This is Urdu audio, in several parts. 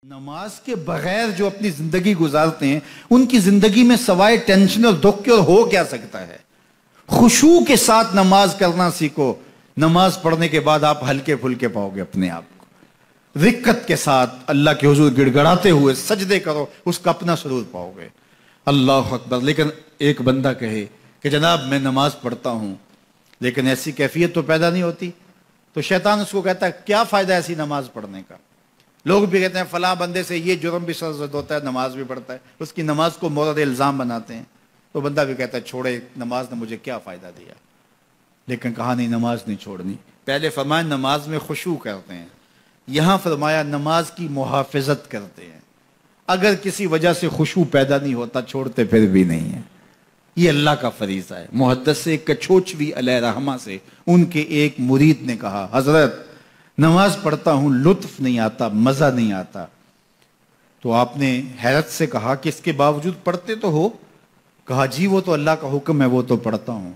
نماز کے بغیر جو اپنی زندگی گزارتے ہیں ان کی زندگی میں سوائے ٹینشن اور دکھ کے اور ہو کیا سکتا ہے؟ خشوع کے ساتھ نماز کرنا سیکھو. نماز پڑھنے کے بعد آپ ہلکے پھلکے پاؤ گے اپنے آپ کو. رقت کے ساتھ اللہ کے حضور گڑ گڑاتے ہوئے سجدے کرو, اس کا اپنا سرور پاؤ گے. اللہ اکبر. لیکن ایک بندہ کہے کہ جناب میں نماز پڑھتا ہوں لیکن ایسی کیفیت تو پیدا نہیں ہوتی, تو شیطان اس کو کہتا ہے کیا فائدہ ایسی نماز پڑھنے کا؟ لوگ بھی کہتے ہیں فلاں بندے سے یہ جرم بھی سرزد ہوتا ہے, نماز بھی پڑھتا ہے, اس کی نماز کو مورد الزام بناتے ہیں. تو بندہ بھی کہتا ہے چھوڑے, نماز نے مجھے کیا فائدہ دیا. لیکن کہا نہیں, نماز نہیں چھوڑنی. پہلے فرمایا نماز میں خشوع کرتے ہیں, یہاں فرمایا نماز کی محافظت کرتے ہیں. اگر کسی وجہ سے خشوع پیدا نہیں ہوتا چھوڑتے پھر بھی نہیں ہے. یہ اللہ کا فریضہ ہے. محدث کچھوچوی علیہ رحمہ سے ان کے ایک مرید نے کہا حضرت نماز پڑھتا ہوں لطف نہیں آتا, مزہ نہیں آتا. تو آپ نے حیرت سے کہا کہ اس کے باوجود پڑھتے تو ہو؟ کہا جی وہ تو اللہ کا حکم ہے, وہ تو پڑھتا ہوں.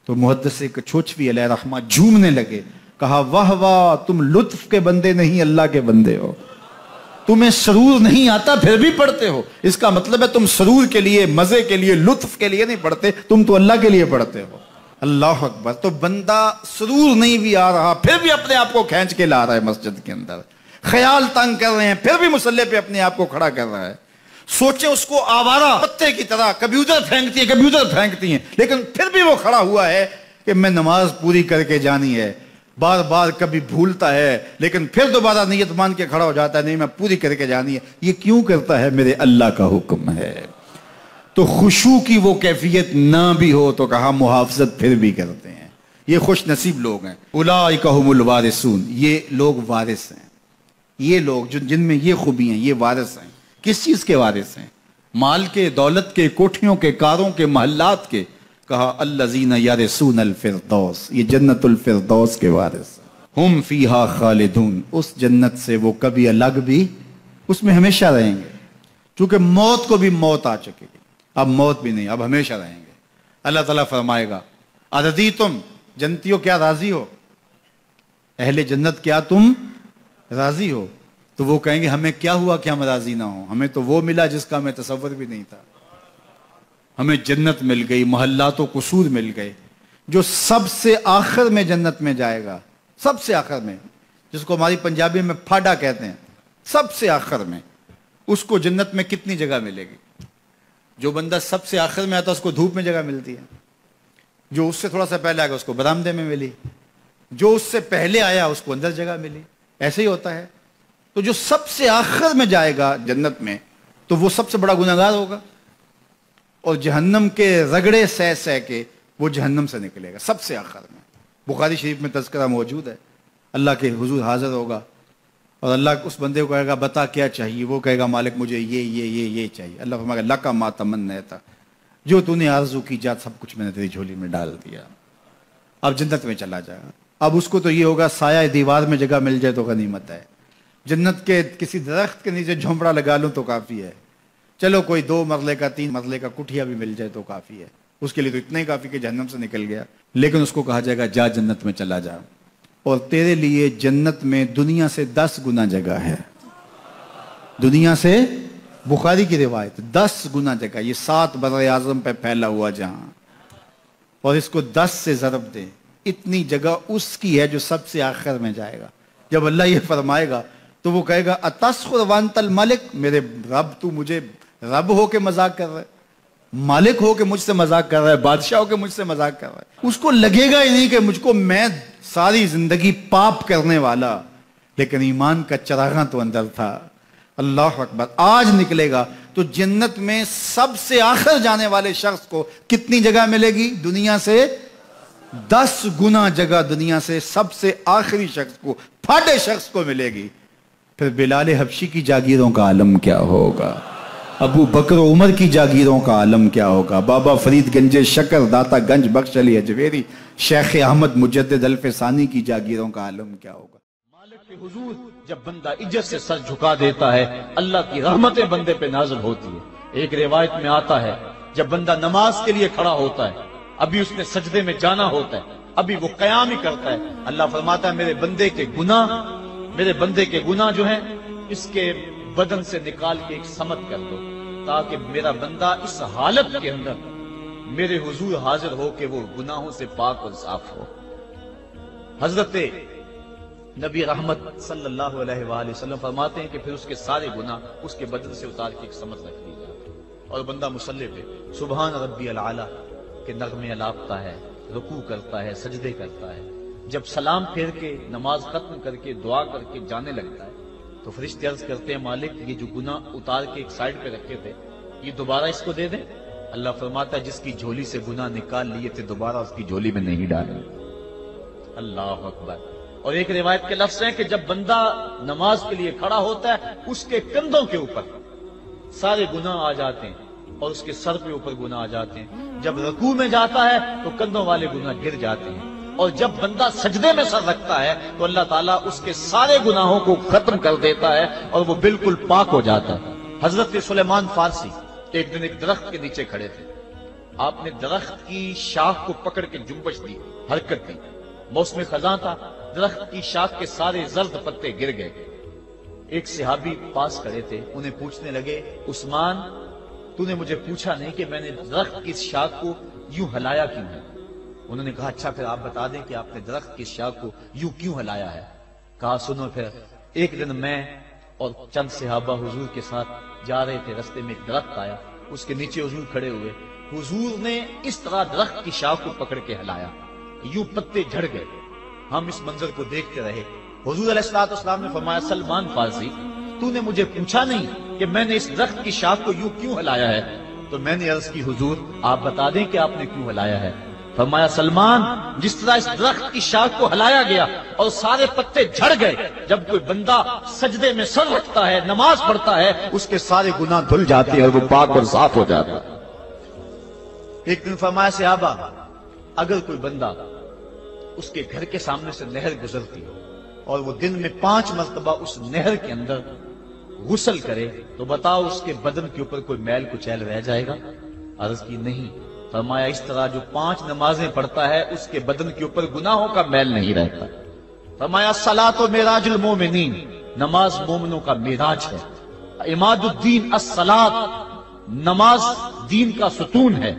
تو محدث کچھوچوی علیہ رحمہ جھومنے لگے, کہا واہ واہ, تم لطف کے بندے نہیں اللہ کے بندے ہو. تمہیں سرور نہیں آتا پھر بھی پڑھتے ہو, اس کا مطلب ہے تم سرور کے لیے, مزے کے لیے, لطف کے لیے نہیں پڑھتے, تم تو اللہ کے لیے پڑھتے ہو. اللہ اکبر. تو بندہ سرور نہیں بھی آ رہا پھر بھی اپنے آپ کو کھینچ کے لا رہا ہے مسجد کے اندر. خیال تنگ کر رہے ہیں پھر بھی مصلی پہ اپنے آپ کو کھڑا کر رہا ہے. سوچیں اس کو آوارہ پتے کی طرح کبھی ادھر پھینکتی ہے کبھی ادھر پھینکتی ہیں, لیکن پھر بھی وہ کھڑا ہوا ہے کہ میں نماز پوری کر کے جانی ہے. بار بار کبھی بھولتا ہے لیکن پھر دوبارہ نیت مان کے کھڑا ہو جاتا ہے, نہیں میں پوری کر کے جانی ہے. یہ کیوں کرتا ہے؟ میرے اللہ کا حکم ہے. تو خشوع کی وہ کیفیت نہ بھی ہو تو کہا محافظت پھر بھی کرتے ہیں. یہ خوش نصیب لوگ ہیں. اولئک ھم الوارثون, یہ لوگ وارث ہیں. یہ لوگ جن میں یہ خوبی ہیں یہ وارث ہیں. کس چیز کے وارث ہیں؟ مال کے, دولت کے, کوٹھیوں کے, کاروں کے, محلات کے. کہا الذین یرثون الفردوس, یہ جنت الفردوس کے وارث ہیں. ہم فیہا خالدون, اس جنت سے وہ کبھی الگ بھی اس میں ہمیشہ رہیں گے. چونکہ موت کو بھی موت آ چکے گی, اب موت بھی نہیں, اب ہمیشہ رہیں گے. اللہ تعالیٰ فرمائے گا اَرَضِیتُم, جنتیوں کیا راضی ہو؟ اہل جنت کیا تم راضی ہو؟ تو وہ کہیں گے ہمیں کیا ہوا کہ ہم راضی نہ ہوں, ہمیں تو وہ ملا جس کا ہمیں تصور بھی نہیں تھا. ہمیں جنت مل گئی, محلات و قصور مل گئے. جو سب سے آخر میں جنت میں جائے گا, سب سے آخر میں, جس کو ہماری پنجابی میں پھاڑا کہتے ہیں, سب سے آخر میں, اس کو جنت میں کتنی جگہ ملے گی؟ جو بندہ سب سے آخر میں آتا اس کو دھوپ میں جگہ ملتی ہے, جو اس سے تھوڑا سا پہلے آئے گا اس کو برآمدے میں ملی, جو اس سے پہلے آیا اس کو اندر جگہ ملی. ایسے ہی ہوتا ہے. تو جو سب سے آخر میں جائے گا جنت میں تو وہ سب سے بڑا گناہگار ہوگا, اور جہنم کے رگڑے سہ سہ کے وہ جہنم سے نکلے گا سب سے آخر میں. بخاری شریف میں تذکرہ موجود ہے. اللہ کے حضور حاضر ہوگا اور اللہ اس بندے کو کہے گا بتا کیا چاہیے؟ وہ کہے گا مالک مجھے یہ چاہیے. اللہ فرمائے گا لکا ما تمنیت, جو تو نے آرزو کی جات سب کچھ میں نے تیری جھولی میں ڈال دیا, اب جنت میں چلا جائے گا. اب اس کو تو یہ ہوگا سایہ دیوار میں جگہ مل جائے تو غنیمت ہے, جنت کے کسی درخت کے نیچے جھونپڑا لگا لوں تو کافی ہے, چلو کوئی 2 مرلے کا 3 مرلے کا کٹھیا بھی مل جائے تو کافی ہے. اس کے لیے تو اتنا ہی کافی کہ جہنم سے نکل گیا. لیکن اس کو کہا جائے گا جا جنت میں چلا جا, اور تیرے لیے جنت میں دنیا سے 10 گنا جگہ ہے. دنیا سے, بخاری کی روایت, 10 گنا جگہ. یہ 7 بر اعظم پہ پھیلا ہوا جہاں, اور اس کو 10 سے ضرب دے, اتنی جگہ اس کی ہے جو سب سے آخر میں جائے گا. جب اللہ یہ فرمائے گا تو وہ کہے گا اتسخر وانت الملک, میرے رب تو مجھے رب ہو کے مذاق کر رہا ہے, مالک ہو کے مجھ سے مذاق کر رہا ہے, بادشاہ ہو کے مجھ سے مذاق کر رہا ہے. اس کو لگے گا ہی نہیں کہ مجھ کو, میں ساری زندگی پاپ کرنے والا لیکن ایمان کا چراغاں تو اندر تھا. اللہ اکبر. آج نکلے گا تو جنت میں سب سے آخر جانے والے شخص کو کتنی جگہ ملے گی؟ دنیا سے 10 گنا جگہ دنیا سے سب سے آخری شخص کو, پھاٹے شخص کو ملے گی. پھر بلال حبشی کی جاگیروں کا عالم کیا ہوگا؟ ابو بکر و عمر کی جاگیروں کا عالم کیا ہوگا؟ بابا فرید گنج شکر, داتا گنج بخش علی اجویری, شیخ احمد مجدد الفسانی کی جاگیروں کا عالم کیا ہوگا؟ مالک کے حضور جب بندہ عزت سے سر جھکا دیتا ہے اللہ کی رحمتیں بندے پہ نازل ہوتی ہے. ایک روایت میں آتا ہے جب بندہ نماز کے لیے کھڑا ہوتا ہے, ابھی اس نے سجدے میں جانا ہوتا ہے, ابھی وہ قیام ہی کرتا ہے, اللہ فرماتا ہے میرے بندے کے گناہ جو ہیں اس کے بدن سے نکال کے ایک سمت کر دو تاکہ میرا بندہ اس حالت کے اندر میرے حضور حاضر ہو کہ وہ گناہوں سے پاک اور صاف ہو۔ حضرت نبی رحمت صلی اللہ علیہ وآلہ وسلم فرماتے ہیں کہ پھر اس کے سارے گناہ اس کے بدن سے اتار کے ایک سمت رکھ دی جاتی اور بندہ مصلی پہ سبحان ربی العالی کے نغمے الاپتا ہے، رکوع کرتا ہے، سجدے کرتا ہے۔ جب سلام پھیر کے نماز ختم کر کے دعا کر کے جانے لگتا ہے تو فرشتے عرض کرتے ہیں مالک یہ جو گناہ اتار کے ایک سائڈ پہ رکھے تھے یہ دوبارہ اس کو دے دیں؟ اللہ فرماتا ہے جس کی جھولی سے گناہ نکال لیے تھے دوبارہ اس کی جھولی میں نہیں ڈالیں۔ اللہ اکبر۔ اور ایک روایت کے لفظ ہیں کہ جب بندہ نماز کے لیے کھڑا ہوتا ہے اس کے کندھوں کے اوپر سارے گناہ آ جاتے ہیں اور اس کے سر پہ اوپر گناہ آ جاتے ہیں۔ جب رکوع میں جاتا ہے تو کندھوں والے گناہ گر جاتے ہیں، اور جب بندہ سجدے میں سر رکھتا ہے تو اللہ تعالیٰ اس کے سارے گناہوں کو ختم کر دیتا ہے اور وہ بالکل پاک ہو جاتا ہے۔ حضرت سلیمان فارسی ایک دن ایک درخت کے نیچے کھڑے تھے، آپ نے درخت کی شاخ کو پکڑ کے جنبش دی، حرکت دی، موسم خزاں تھا، درخت کی شاخ کے سارے زرد پتے گر گئے۔ ایک صحابی پاس کھڑے تھے، انہیں پوچھنے لگے عثمان تو نے مجھے پوچھا نہیں کہ میں نے درخت کی شاخ کو یوں ہلایا کیوں ہے؟ انہوں نے کہا اچھا پھر آپ بتا دیں کہ آپ نے درخت کی شاخ کو یوں کیوں ہلایا ہے؟ کہا سنو پھر ایک دن میں اور چند صحابہ حضور کے ساتھ جا رہے تھے، رستے میں ایک درخت آیا، اس کے نیچے حضور کھڑے ہوئے، حضور نے اس طرح درخت کی شاخ کو پکڑ کے ہلایا، یوں پتے جھڑ گئے، ہم اس منظر کو دیکھتے رہے۔ حضور علیہ السلام نے فرمایا سلمان فارسی تو نے مجھے پوچھا نہیں کہ میں نے اس درخت کی شاخ کو یوں کیوں ہلایا ہے؟ تو میں نے عرض کی حضور آپ بتا دیں کہ آپ نے کیوں ہلایا ہے؟ فرمایا سلمان جس طرح اس درخت کی شاخ کو ہلایا گیا اور سارے پتے جھڑ گئے، جب کوئی بندہ سجدے میں سر رکھتا ہے نماز پڑھتا ہے اس کے سارے گناہ دھل جاتے ہیں اور وہ پاک اور صاف ہو جاتا ہے۔ ایک دن فرمایا صحابہ اگر کوئی بندہ اس کے گھر کے سامنے سے نہر گزرتی اور وہ دن میں 5 مرتبہ اس نہر کے اندر غسل کرے تو بتاؤ اس کے بدن کے اوپر کوئی میل کچیل رہ جائے گا؟ عرض کی نہیں۔ فرمایا اس طرح جو 5 نمازیں پڑھتا ہے اس کے بدن کے اوپر گناہوں کا میل نہیں رہتا۔ فرمایا الصلاۃ معراج المومنین، نماز مومنوں کا معراج ہے۔ عماد الدین الصلاۃ، نماز دین کا ستون ہے۔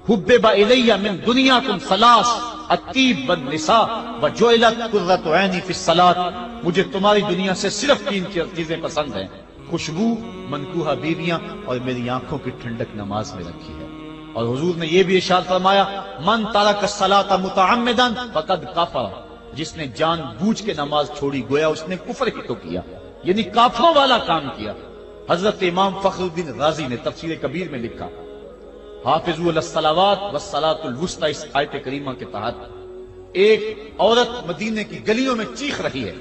حبب الی من دنیاکم ثلاث الطیب والنساء وجعلت قرۃ عینی فی الصلاۃ، مجھے تمہاری دنیا سے صرف 3 چیزیں پسند ہیں، خوشبو، منکوحہ بیویاں اور میری آنکھوں کی ٹھنڈک نماز میں رکھی ہے۔ اور حضور نے یہ بھی ارشاد فرمایا من ترک الصلاۃ متعمدا فقد کفر، جس نے جان بوجھ کے نماز چھوڑی گویا اس نے کفر ہی تو کیا، یعنی کافروں والا کام کیا۔ حضرت امام فخر الدین رازی نے تفسیر کبیر میں لکھا حافظوا علی الصلوات والصلاۃ الوسطی، اس آیت کریمہ کے تحت ایک عورت مدینے کی گلیوں میں چیخ رہی ہے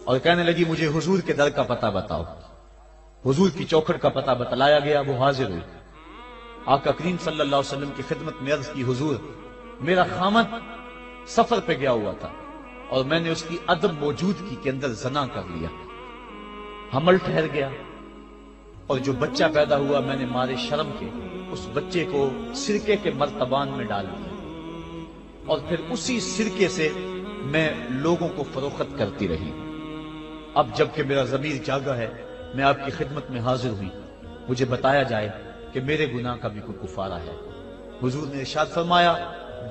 اور کہنے لگی مجھے حضور کے در کا پتہ بتاؤ۔ حضور کی چوکھٹ کا پتہ بتلایا گیا، وہ حاضر ہوئی۔ آقا کریم صلی اللہ علیہ وسلم کی خدمت میں عرض کی حضور میرا خامد سفر پہ گیا ہوا تھا اور میں نے اس کی عدم موجودگی کے اندر زنا کر لیا، حمل ٹھہر گیا اور جو بچہ پیدا ہوا میں نے مارے شرم کے اس بچے کو سرکے کے مرتبان میں ڈال دیا اور پھر اسی سرکے سے میں لوگوں کو فروخت کرتی رہی۔ اب جب کہ میرا ضمیر جاگا ہے میں آپ کی خدمت میں حاضر ہوئی، مجھے بتایا جائے کہ میرے گناہ کا بھی کوئی کفارہ ہے۔ حضور نے ارشاد فرمایا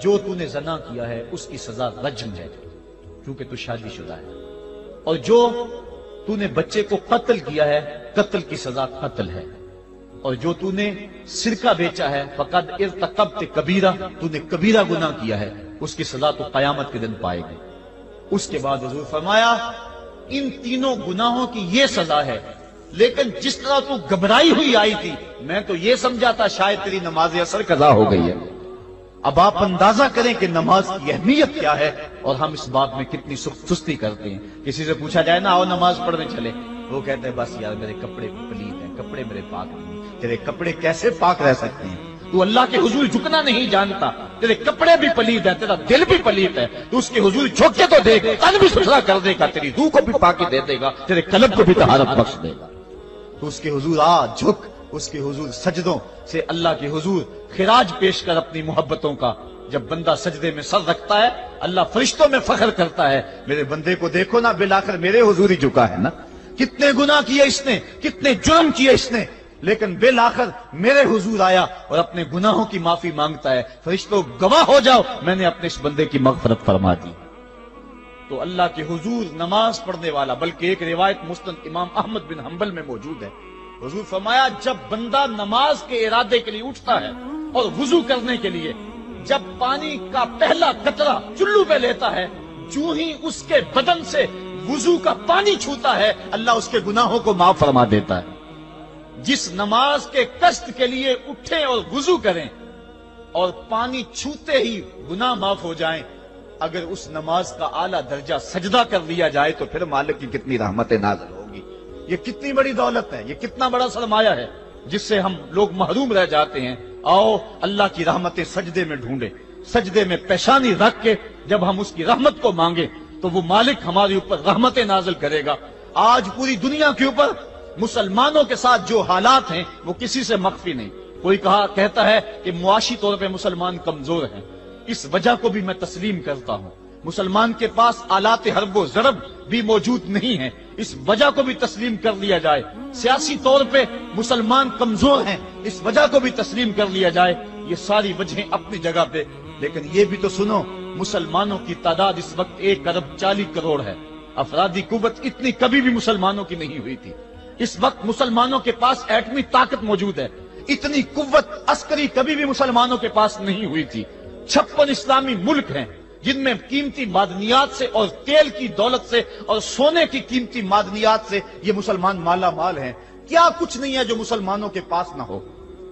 جو تو نے زنا کیا ہے اس کی سزا رجم ہے کیونکہ تو شادی شدہ ہے، اور جو تو نے بچے کو قتل کیا ہے قتل کی سزا قتل ہے، اور جو تو نے سرکہ بیچا ہے فقد ارتکبت کبیرہ، تو نے کبیرہ گناہ کیا ہے، اس کی سزا تو قیامت کے دن پائے گی۔ اس کے بعد حضور فرمایا ان تینوں گناہوں کی یہ سزا ہے، لیکن جس طرح تو گھبرائی ہوئی آئی تھی میں تو یہ سمجھا تھا شاید تیری نماز اثر قضا ہو گئی ہے۔ اب آپ اندازہ کریں کہ نماز کی اہمیت کیا ہے اور ہم اس بات میں کتنی سستی کرتے ہیں۔ کسی سے پوچھا جائے نا آؤ نماز پڑھنے چلے، وہ کہتے ہیں بس یار میرے کپڑے پلید ہیں، کپڑے میرے پاک نہیں۔ تیرے کپڑے کیسے پاک رہ سکتے ہیں؟ تو اللہ کے حضور جھکنا نہیں جانتا، تیرے کپڑے بھی پلید ہیں، تیرا دل بھی پلید ہے، تو اس کے حضور جھک کے تو دیکھ، تن بھی ستھرا کر دے گا، تیری روح کو بھی پاکی دے دے گا، تیرے قلب کو بھی طہارت بخش دے گا۔ تو اس کے حضور آ جھک، اس کے حضور سجدوں سے اللہ کے حضور خراج پیش کر اپنی محبتوں کا۔ جب بندہ سجدے میں سر رکھتا ہے اللہ فرشتوں میں فخر کرتا ہے میرے بندے کو دیکھو نا بالآخر میرے حضور ہی جھکا ہے نا۔ کتنے گناہ کیے اس نے، کتنے جرم کیے اس نے، لیکن بالآخر میرے حضور آیا اور اپنے گناہوں کی معافی مانگتا ہے۔ فرشتوں گواہ ہو جاؤ، میں نے اپنے اس بندے کی مغفرت فرما دی۔ تو اللہ کے حضور نماز پڑھنے والا، بلکہ ایک روایت مسند امام احمد بن حنبل میں موجود ہے، حضور فرمایا جب بندہ نماز کے ارادے کے لیے اٹھتا ہے اور وضو کرنے کے لیے جب پانی کا پہلا قطرہ چلو پہ لیتا ہے، جو ہی اس کے بدن سے وضو کا پانی چھوتا ہے، اللہ اس کے گناہوں کو معاف فرما دیتا ہے۔ جس نماز کے قصد کے لیے اٹھیں اور وضو کریں اور پانی چھوتے ہی گناہ معاف ہو جائیں، اگر اس نماز کا اعلیٰ درجہ سجدہ کر لیا جائے تو پھر مالک کی کتنی رحمت نازل ہوگی۔ یہ کتنی بڑی دولت ہے، یہ کتنا بڑا سرمایہ ہے جس سے ہم لوگ محروم رہ جاتے ہیں۔ آؤ اللہ کی رحمتیں سجدے میں ڈھونڈیں، سجدے میں پیشانی رکھ کے جب ہم اس کی رحمت کو مانگیں تو وہ مالک ہمارے اوپر رحمتیں نازل کرے گا۔ آج پوری دنیا کے اوپر مسلمانوں کے ساتھ جو حالات ہیں وہ کسی سے مخفی نہیں۔ کوئی کہتا ہے کہ معاشی طور پہ مسلمان کمزور ہیں، اس وجہ کو بھی میں تسلیم کرتا ہوں۔ مسلمان کے پاس آلات حرب و ضرب بھی موجود نہیں ہیں، اس وجہ کو بھی تسلیم کر لیا جائے۔ سیاسی طور پہ مسلمان کمزور ہیں، اس وجہ کو بھی تسلیم کر لیا جائے۔ یہ ساری وجہیں اپنی جگہ پہ، لیکن یہ بھی تو سنو، مسلمانوں کی تعداد اس وقت 1 ارب 40 کروڑ ہے۔ افرادی قوت اتنی کبھی بھی مسلمانوں کی نہیں ہوئی تھی۔ اس وقت مسلمانوں کے پاس ایٹمی طاقت موجود ہے، اتنی قوت عسکری کبھی بھی مسلمانوں کے پاس نہیں ہوئی تھی۔ 56 اسلامی ملک ہیں جن میں قیمتی معدنیات سے اور تیل کی دولت سے اور سونے کی قیمتی معدنیات سے یہ مسلمان مالا مال ہیں۔ کیا کچھ نہیں ہے جو مسلمانوں کے پاس نہ ہو،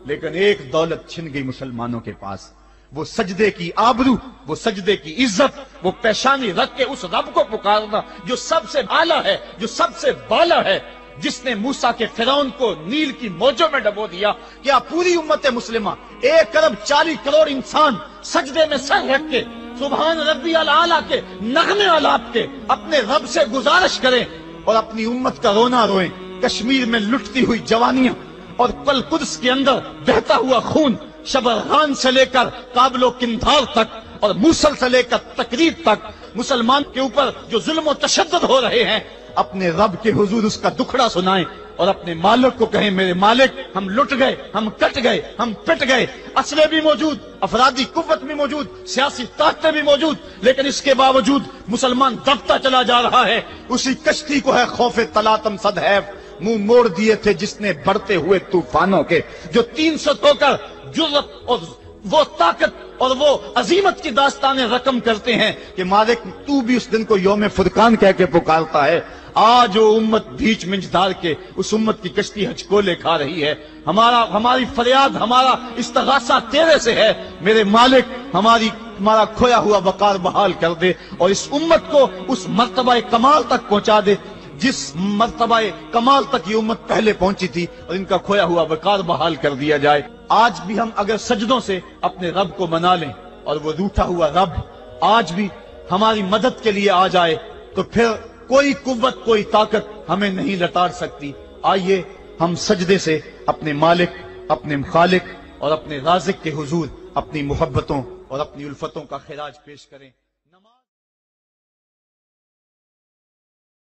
لیکن ایک دولت چھن گئی مسلمانوں کے پاس، وہ سجدے کی آبرو، وہ سجدے کی عزت، وہ پیشانی رکھ کے اس رب کو پکارنا جو سب سے اعلیٰ ہے، جو سب سے بالا ہے، جس نے موسیٰ کے فرعون کو نیل کی موجوں میں ڈبو دیا۔ کیا پوری امت مسلمہ 1 ارب 40 کروڑ انسان سجدے میں سر رکھ کے سبحان ربی الاعلیٰ کے نغمے آلات کے اپنے رب سے گزارش کریں اور اپنی امت کا رونا روئیں؟ کشمیر میں لٹتی ہوئی جوانیاں اور کل قدس کے اندر بہتا ہوا خون، شبرغان سے لے کر کابل و قندھار تک اور موصل سے لے کر تکریب تک مسلمان کے اوپر جو ظلم و تشدد ہو رہے ہیں، اپنے رب کے حضور اس کا دکھڑا سنائیں اور اپنے مالک کو کہیں میرے مالک ہم لٹ گئے، ہم کٹ گئے، ہم پٹ گئے۔ اسلحے بھی موجود، افرادی قوت بھی موجود، سیاسی طاقتیں بھی موجود، لیکن اس کے باوجود مسلمان دبتا چلا جا رہا ہے۔ اسی کشتی کو ہے خوف تلاطم صد حیف منہ موڑ دیے تھے جس نے بڑھتے ہوئے طوفانوں کے، جو 300 ہو کر جرأت اور وہ طاقت اور وہ عظیمت کی داستانیں رقم کرتے ہیں کہ مالک تو بھی اس دن کو یوم فرقان کہہ کے پکارتا ہے۔ آج وہ امت بھیچ منجدار کے اس امت کی کشتی ہچکولے کھا رہی ہے۔ ہماری فریاد، ہمارا استغاثہ تیرے سے ہے، میرے مالک ہمارا کھویا ہوا وقار بحال کر دے اور اس امت کو اس مرتبہ کمال تک پہنچا دے جس مرتبہ کمال تک یہ امت پہلے پہنچی تھی، اور ان کا کھویا ہوا وقار بحال کر دیا جائے۔ آج بھی ہم اگر سجدوں سے اپنے رب کو منا لیں اور وہ روٹھا ہوا رب آج بھی ہماری مدد کے لیے آ جائے تو پھر کوئی قوت، کوئی طاقت ہمیں نہیں لتاڑ سکتی۔ آئیے ہم سجدے سے اپنے مالک، اپنے خالق اور اپنے رازق کے حضور اپنی محبتوں اور اپنی الفتوں کا خراج پیش کریں۔